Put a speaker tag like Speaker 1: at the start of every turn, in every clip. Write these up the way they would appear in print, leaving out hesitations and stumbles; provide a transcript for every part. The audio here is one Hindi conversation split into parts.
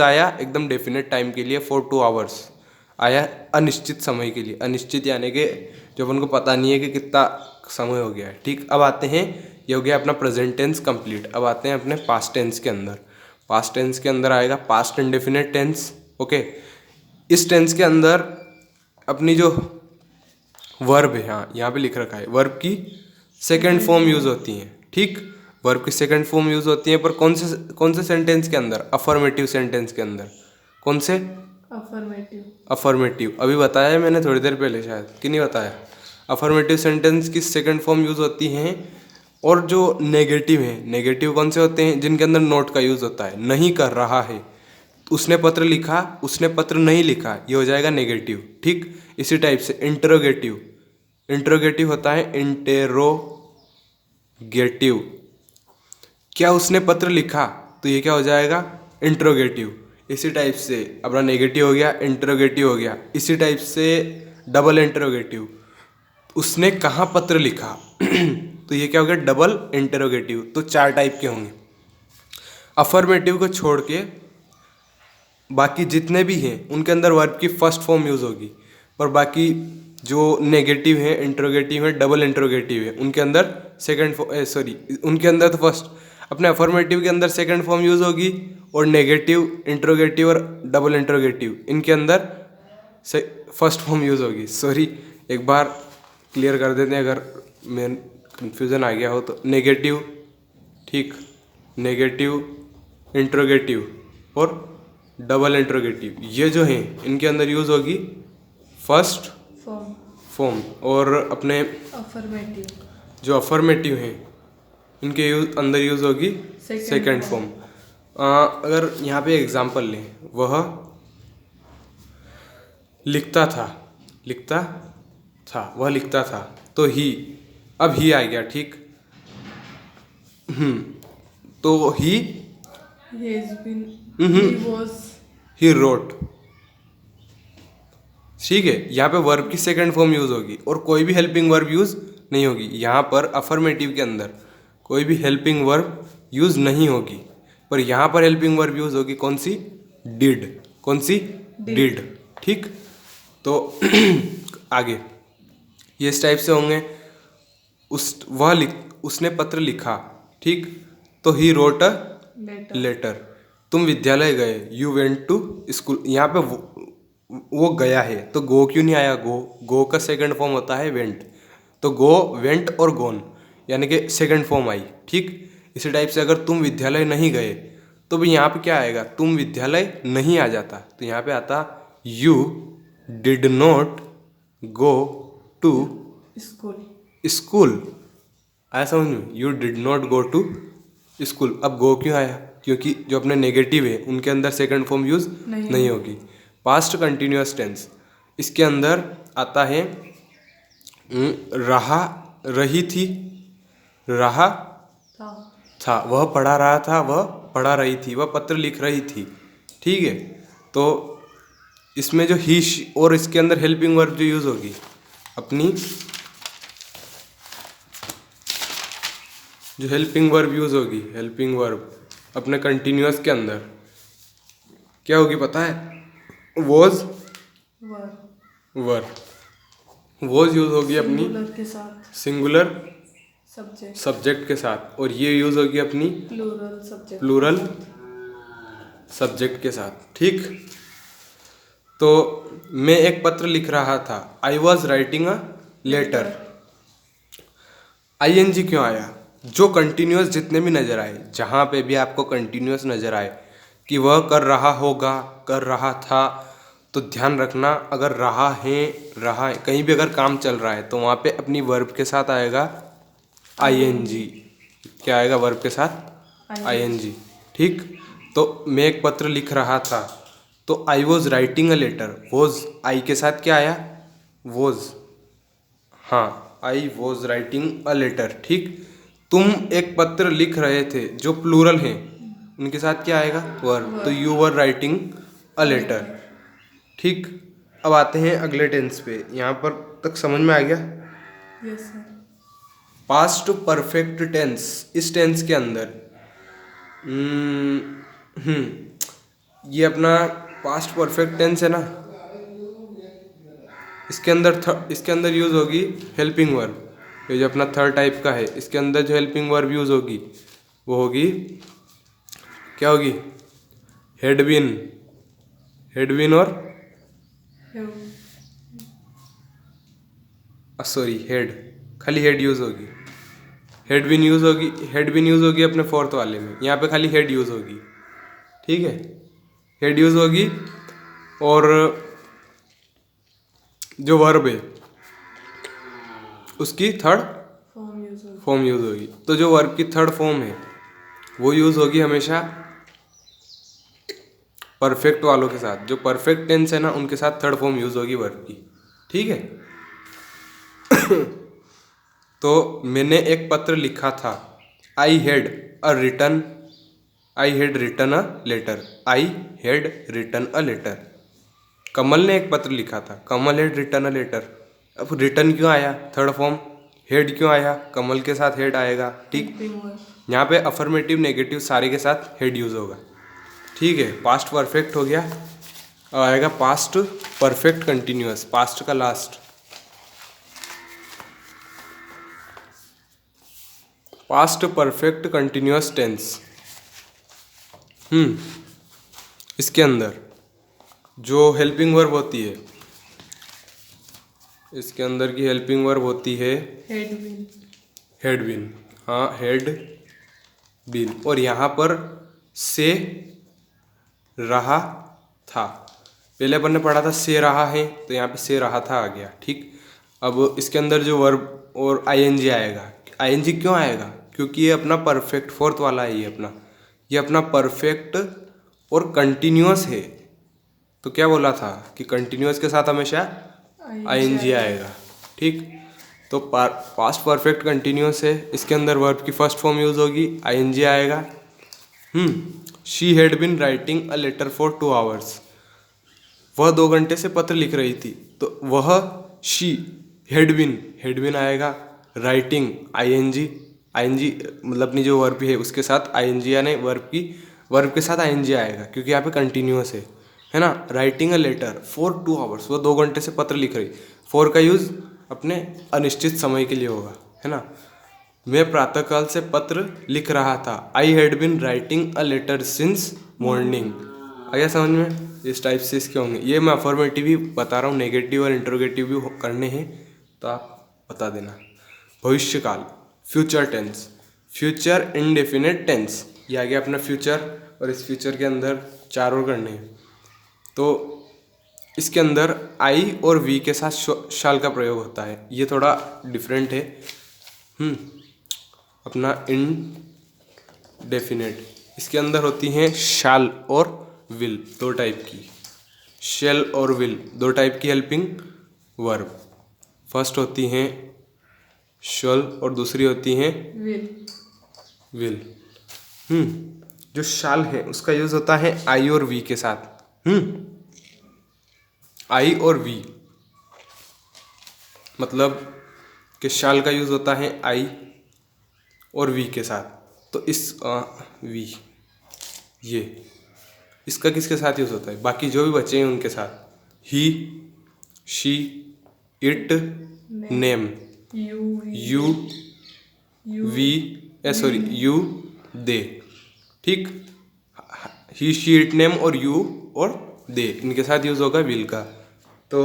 Speaker 1: आया एकदम डेफिनेट टाइम के लिए फॉर 2 आवर्स, आया अनिश्चित समय के लिए, अनिश्चित यानी कि जब उनको पता नहीं है कि कितना समय हो गया है। ठीक, अब आते हैं, ये हो गया अपना प्रेजेंट टेंस कंप्लीट। अब आते हैं अपने पास्ट टेंस के अंदर। पास्ट टेंस के अंदर आएगा पास्ट इंडेफिनिट टेंस। ओके, इस टेंस के अंदर अपनी जो वर्ब है, हाँ यहाँ पे लिख रखा है, वर्ब की सेकंड फॉर्म यूज होती हैं। ठीक, वर्ब की सेकंड फॉर्म यूज होती है, पर कौन से सेंटेंस के अंदर? अफर्मेटिव सेंटेंस के अंदर। कौन से?
Speaker 2: अफर्मेटिव।
Speaker 1: अफर्मेटिव, अभी बताया है मैंने थोड़ी देर पहले शायद, कि नहीं बताया? अफर्मेटिव सेंटेंस की सेकंड फॉर्म यूज होती हैं। और जो नेगेटिव हैं, नेगेटिव कौन से होते हैं? जिनके अंदर नोट का यूज होता है, नहीं कर रहा है, उसने पत्र लिखा, उसने पत्र नहीं लिखा, ये हो जाएगा नेगेटिव। ठीक, इसी टाइप से इंटरोगेटिव, इंटरोगेटिव होता है इंटेरोगेटिव, क्या उसने पत्र लिखा, तो ये क्या हो जाएगा? इंटरोगेटिव। इसी टाइप से अपना नेगेटिव हो गया, इंटरोगेटिव हो गया। इसी टाइप से डबल इंटरोगेटिव, उसने कहाँ पत्र लिखा तो ये क्या हो गया? Double interrogative. तो 4 टाइप के होंगे। अफर्मेटिव को छोड़ के बाकी जितने भी हैं उनके अंदर वर्ब की फर्स्ट फॉर्म यूज़ होगी, पर बाकी जो नेगेटिव है, इंट्रोगेटिव है, डबल इंट्रोगेटिव है, उनके अंदर उनके अंदर तो फर्स्ट, अपने अफर्मेटिव के अंदर सेकंड फॉर्म यूज़ होगी, और नेगेटिव, इंट्रोगेटिव और डबल इंट्रोगेटिव इनके अंदर फर्स्ट फॉर्म यूज़ होगी। सॉरी, एक बार क्लियर कर देते हैं अगर मैं कन्फ्यूज़न आ गया हो तो। नेगेटिव, ठीक, नेगेटिव, इंट्रोगेटिव और डबल इंट्रोगेटिव, ये जो हैं इनके अंदर यूज़ होगी फर्स्ट
Speaker 2: फॉर्म
Speaker 1: फॉर्म। और अपने
Speaker 2: अफर्मेटिव,
Speaker 1: जो अफर्मेटिव हैं इनके अंदर यूज़ होगी सेकंड फॉर्म। अगर यहाँ पे एग्जांपल लें, वह लिखता था, लिखता था, वह लिखता था, तो ही, अब ही आ गया। ठीक, तो ही ही रोट, ठीक है। यहाँ पे वर्ब की सेकंड फॉर्म यूज होगी और कोई भी हेल्पिंग वर्ब यूज नहीं होगी। यहाँ पर अफर्मेटिव के अंदर कोई भी हेल्पिंग वर्ब यूज नहीं होगी, पर यहाँ पर हेल्पिंग वर्ब यूज होगी कौन सी? डिड, कौन सी? डिड। ठीक, तो आगे ये इस टाइप से होंगे। उसने पत्र लिखा, ठीक, तो ही रोट अ लेटर। तुम विद्यालय गए, यू वेंट टू स्कूल। यहाँ पे वो गया है, तो गो क्यों नहीं आया? गो का सेकंड फॉर्म होता है वेंट, तो गो, वेंट और गोन, यानी कि सेकंड फॉर्म आई। ठीक, इसी टाइप से अगर तुम विद्यालय नहीं गए, तो भी यहाँ पे क्या आएगा? तुम विद्यालय नहीं आ जाता, तो यहाँ पे आता you did not go to school. आया समझ में? You did not go to school. अब गो क्यों आया? क्योंकि जो अपने नेगेटिव है उनके अंदर सेकंड फॉर्म यूज नहीं होगी। पास्ट कंटिन्यूअस टेंस, इसके अंदर आता है रहा, रही थी, रहा था, वह पढ़ा रहा था, वह पढ़ा रही थी, वह पत्र लिख रही थी। ठीक है, तो इसमें जो ही और इसके अंदर हेल्पिंग वर्ब जो यूज होगी अपनी, जो हेल्पिंग वर्ब यूज होगी, हेल्पिंग वर्ब अपने कंटिन्यूअस के अंदर क्या होगी पता है? वॉज, वॉज यूज होगी अपनी सिंगुलर सब्जेक्ट के साथ, और ये यूज होगी अपनी प्लूरल सब्जेक्ट के साथ। ठीक, तो मैं एक पत्र लिख रहा था, I was writing a letter. ING क्यों आया? जो कंटिन्यूअस जितने भी नज़र आए, जहाँ पे भी आपको कंटिन्यूअस नज़र आए कि वह कर रहा होगा, कर रहा था, तो ध्यान रखना, अगर रहा है कहीं भी अगर काम चल रहा है, तो वहाँ पे अपनी वर्ब के साथ आएगा ING। क्या आएगा वर्ब के साथ? ING। ठीक, तो मैं एक पत्र लिख रहा था, तो I was writing a letter, was I के साथ क्या आया? वॉज, हाँ, I was writing a letter. ठीक, तुम एक पत्र लिख रहे थे, जो प्लूरल हैं उनके साथ क्या आएगा? वर्ब, तो you were writing a letter. ठीक, अब आते हैं अगले टेंस पे। यहाँ पर तक समझ में आ गया?
Speaker 2: Yes sir.
Speaker 1: Past perfect tense, इस टेंस के अंदर ये अपना पास्ट परफेक्ट टेंस है ना, इसके अंदर यूज़ होगी हेल्पिंग वर्ब। ये जो अपना थर्ड टाइप का है, इसके अंदर जो हेल्पिंग वर्ब यूज़ होगी वो होगी, क्या होगी? हैड बीन, और
Speaker 2: have,
Speaker 1: सॉरी हेड, खाली हेड यूज़ होगी। हेड बीन यूज़ होगी अपने फोर्थ वाले में, यहाँ पे खाली हेड यूज़ होगी। ठीक है, हेड यूज़ होगी। और जो वर्ब है उसकी थर्ड
Speaker 2: form use होगी।
Speaker 1: फॉर्म यूज़ होगी। तो जो वर्ब की थर्ड फॉर्म है वो यूज़ होगी हमेशा परफेक्ट वालों के साथ। जो परफेक्ट टेंस है ना उनके साथ थर्ड फॉर्म यूज़ होगी वर्ब की। ठीक है। तो मैंने एक पत्र लिखा था। I had written a letter. I had written a letter. Kamal ने एक पत्र लिखा था। Kamal had written a letter. अब रिटन क्यों आया? Third form. हेड क्यों आया? कमल के साथ हेड आएगा। ठीक,
Speaker 2: Helping verb,
Speaker 1: यहाँ पे अफर्मेटिव नेगेटिव सारे के साथ हेड यूज होगा। ठीक है, पास्ट परफेक्ट हो गया। अब आएगा पास्ट परफेक्ट कंटिन्यूअस, पास्ट का last. Past perfect continuous tense. इसके अंदर जो हेल्पिंग वर्ब होती है, इसके अंदर की हेल्पिंग वर्ब होती है
Speaker 2: had been,
Speaker 1: हेड बीन। हाँ, हेड बीन। और यहाँ पर से रहा था। पहले अपन ने पढ़ा था से रहा है, तो यहाँ पे से रहा था आ गया। ठीक, अब इसके अंदर जो वर्ब और आईएनजी आएगा। आईएनजी क्यों आएगा? क्योंकि ये अपना परफेक्ट फोर्थ वाला है। ये अपना परफेक्ट और कंटिन्यूअस है। तो क्या बोला था कि कंटिन्यूअस के साथ हमेशा आईएनजी आएगा। ठीक, तो पास्ट परफेक्ट कंटिन्यूअस है, इसके अंदर वर्ब की फर्स्ट फॉर्म यूज होगी, आईएनजी आएगा। She had been writing a letter for 2 hours। वह 2 घंटे से पत्र लिख रही थी। तो वह शी हैड बिन आएगा। राइटिंग आईएनजी मतलब अपनी जो वर्ब है उसके साथ आईएनजी, यानी वर्ब के साथ आईएनजी आएगा क्योंकि यहाँ पे कंटिन्यूअस है ना। Writing a letter for 2 hours, वो 2 घंटे से पत्र लिख रही। फॉर का यूज अपने अनिश्चित समय के लिए होगा, है ना। मैं प्रातःकाल से पत्र लिख रहा था। I had been writing a letter since morning. आ गया समझ में? इस टाइप से इसके होंगे। ये मैं अफर्मेटिव भी बता रहा हूँ, नेगेटिव और इंट्रोगेटिव भी करने हैं, तो आप बता देना। भविष्यकाल, future tense, future indefinite tense. ये आ गया अपना फ्यूचर, और इस फ्यूचर के अंदर 4 और करने हैं। तो इसके अंदर आई और वी के साथ शाल का प्रयोग होता है। ये थोड़ा डिफरेंट है। अपना इनडेफिनेट, इसके अंदर होती हैं शाल और विल, 2 टाइप की। शेल और विल 2 टाइप की हेल्पिंग वर्ब। फर्स्ट होती हैं शल और दूसरी होती हैं
Speaker 2: will,
Speaker 1: विल। जो शाल है उसका यूज होता है आई और वी के साथ। आई और वी, मतलब कि शाल का यूज होता है आई और वी के साथ। तो इस वी, ये इसका किसके साथ यूज होता है? बाकी जो भी बचे हैं उनके साथ। He, she, it, name,
Speaker 2: you,
Speaker 1: you, we, you, they. ठीक, ही, शी, इट, नेम और यू और दे, इनके साथ यूज होगा विल का। तो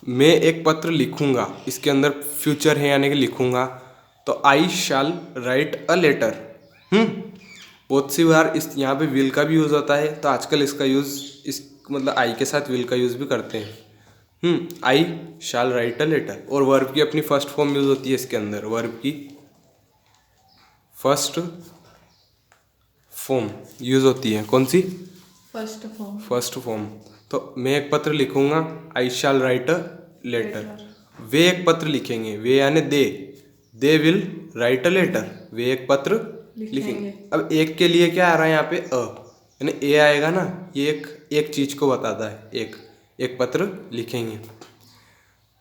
Speaker 1: मैं एक पत्र लिखूंगा, इसके अंदर फ्यूचर है यानी कि लिखूंगा। तो आई शैल राइट अ लेटर। बहुत सी बार इस यहाँ पे विल का भी यूज़ होता है, तो आजकल इसका यूज़ इस मतलब आई के साथ विल का यूज़ भी करते हैं। आई शैल राइट अ लेटर। और वर्ब की अपनी फर्स्ट फॉर्म यूज़ होती है इसके अंदर। वर्ब की फर्स्ट फॉर्म यूज़ होती है, कौन सी?
Speaker 2: first form,
Speaker 1: first form. तो मैं एक पत्र लिखूंगा, आई शैल राइट अ लेटर। वे एक पत्र लिखेंगे, वे यानी they will write a letter. वे एक पत्र लिखेंगे। अब एक के लिए क्या आ रहा है यहाँ पे? यानी ए आएगा ना। ये एक चीज को बताता है। एक पत्र लिखेंगे,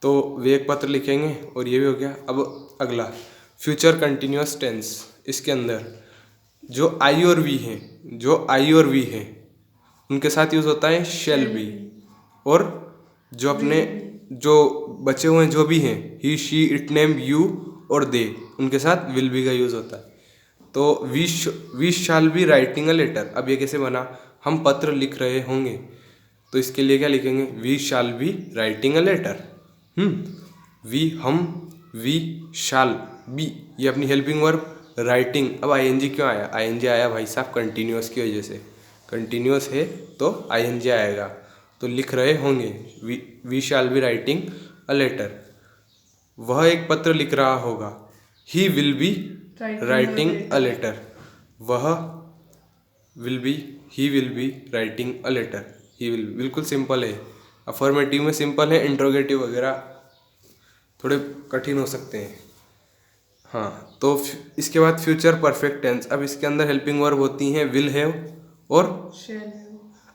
Speaker 1: तो वे एक पत्र लिखेंगे, और ये भी हो गया। अब अगला फ्यूचर कंटिन्यूअस टेंस। इसके अंदर जो आई और वी हैं उनके साथ यूज़ होता है शेल बी। और जो अपने जो बचे हुए जो भी हैं ही शी इट नेम यू और दे, उनके साथ विल बी का यूज़ होता है। तो we shall be writing a letter. अब ये कैसे बना, हम पत्र लिख रहे होंगे, तो इसके लिए क्या लिखेंगे, we shall be writing a letter. We shall be, ये अपनी हेल्पिंग वर्ब राइटिंग। अब आईएनजी क्यों आया, आईएनजी आया भाई साहब कंटिन्यूअस की वजह से, कंटिन्यूअस है तो आईएनजी आएगा। तो लिख रहे होंगे, we shall be writing a letter, वह एक पत्र लिख रहा होगा। He will be writing a letter, वह he will be writing a letter. He will बिल्कुल सिंपल है, अफर्मेटिव में सिंपल है, इंट्रोगेटिव वगैरह थोड़े कठिन हो सकते हैं। हाँ, तो इसके बाद फ्यूचर परफेक्ट टेंस। अब इसके अंदर हेल्पिंग वर्ब होती हैं विल हैव और
Speaker 2: shall have,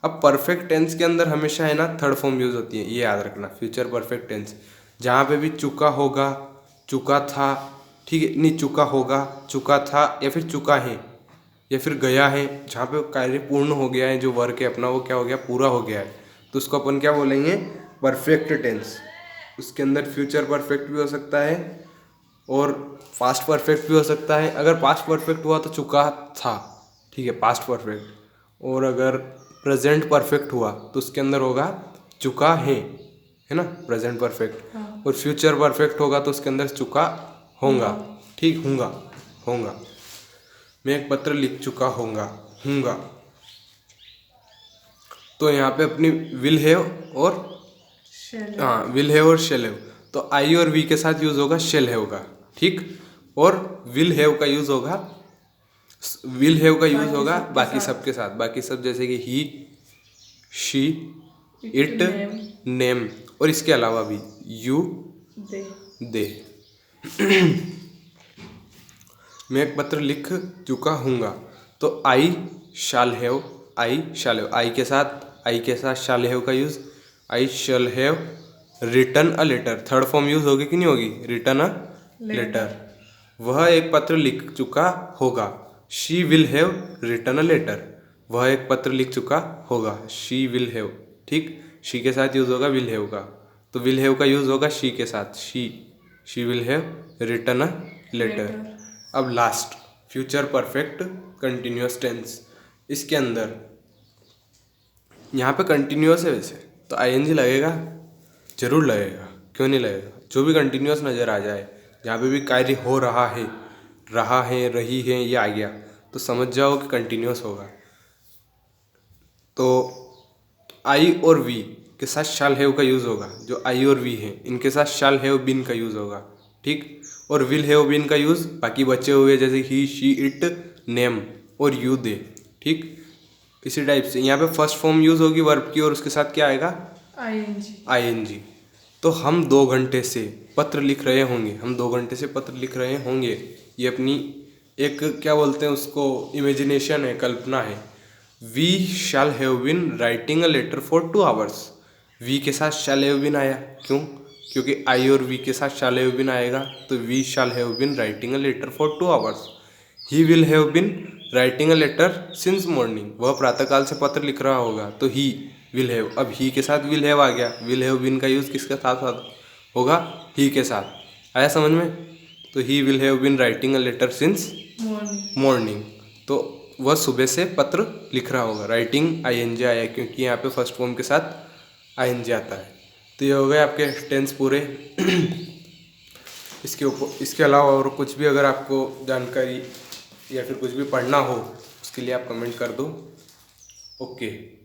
Speaker 1: अब परफेक्ट टेंस के अंदर हमेशा है ना थर्ड फॉर्म यूज होती है, ये याद रखना। फ्यूचर परफेक्ट टेंस जहाँ पे भी चुका होगा, चुका था, ठीक है, नहीं चुका होगा, चुका था, या फिर चुका है, या फिर गया है, जहाँ पे कार्य पूर्ण हो गया है, जो वर्क है अपना वो क्या हो गया, पूरा हो गया है, तो उसको अपन क्या बोलेंगे, परफेक्ट टेंस। उसके अंदर फ्यूचर परफेक्ट भी हो सकता है और पास्ट परफेक्ट भी हो सकता है। अगर पास्ट परफेक्ट हुआ तो चुका था, ठीक है, पास्ट परफेक्ट। और अगर प्रेजेंट परफेक्ट हुआ तो उसके अंदर होगा चुका है ना, प्रेजेंट परफेक्ट।
Speaker 2: हाँ।
Speaker 1: और फ्यूचर परफेक्ट होगा तो उसके अंदर चुका होगा, ठीक, होगा। मैं एक पत्र लिख चुका हूँगा। तो यहाँ पे अपनी विल हैव और
Speaker 2: shall have,
Speaker 1: हाँ, विल हैव और शेल हैव, तो आई और वी के साथ यूज होगा शेल हैव का, ठीक। और विल हैव का यूज होगा बाकी सब के साथ, बाकी सब जैसे कि ही, शी, इट, नेम, और इसके अलावा भी यू, दे। मैं एक पत्र लिख चुका हूँगा, तो आई शाल हैव, आई के साथ शाल हैव का use, I shall have written a letter. Third form use होगी कि नहीं होगी, रिटन अ लेटर। वह एक पत्र लिख चुका होगा, she will have written a letter. वह एक पत्र लिख चुका होगा, शी विल हैव, ठीक। शी के साथ यूज होगा विल हैव का, तो विल हैव का यूज होगा शी के साथ, she will have written a letter. अब last future perfect continuous tense. इसके अंदर यहाँ पे कंटिन्यूअस है वैसे तो आईएनजी लगेगा, जरूर लगेगा, क्यों नहीं लगेगा। जो भी कंटिन्यूअस नज़र आ जाए, जहाँ पे भी कार्य हो रहा है, रही है, ये आ गया तो समझ जाओ कि कंटिन्यूअस होगा। तो आई और वी के साथ शाल हैव का यूज़ होगा, जो आई और वी हैं इनके साथ शाल हैव बीन का यूज़ होगा, ठीक। और विल हैव बीन का यूज़ बाकी बचे हुए जैसे ही, शी, इट, नेम और यू, दे, ठीक। इसी टाइप से यहाँ पे फर्स्ट फॉर्म यूज़ होगी वर्ब की और उसके साथ क्या आएगा, आईएनजी। तो हम 2 घंटे से पत्र लिख रहे होंगे, ये अपनी एक क्या बोलते हैं उसको, इमेजिनेशन है, कल्पना है। We shall have been writing a letter for 2 hours। We के साथ शैल हैव बीन आया, क्योंकि आई और वी के साथ शैल हैव बीन आएगा, तो we shall have been writing a letter for 2 hours। He will have been writing a letter since morning. वह प्रातःकाल से पत्र लिख रहा होगा, तो ही विल हैव, अब ही के साथ विल हैव आ गया। विल हैव बीन का यूज़ किसके साथ होगा, ही के साथ। आया समझ में। तो he will have been writing a letter since morning, तो वह सुबह से पत्र लिख रहा होगा। राइटिंग आईएनजी आया क्योंकि यहाँ पे फर्स्ट फॉर्म के साथ आईएनजी आता है। तो ये हो गए आपके टेंस पूरे। इसके अलावा और कुछ भी अगर आपको जानकारी या फिर कुछ भी पढ़ना हो उसके लिए आप कमेंट कर दो। ओके।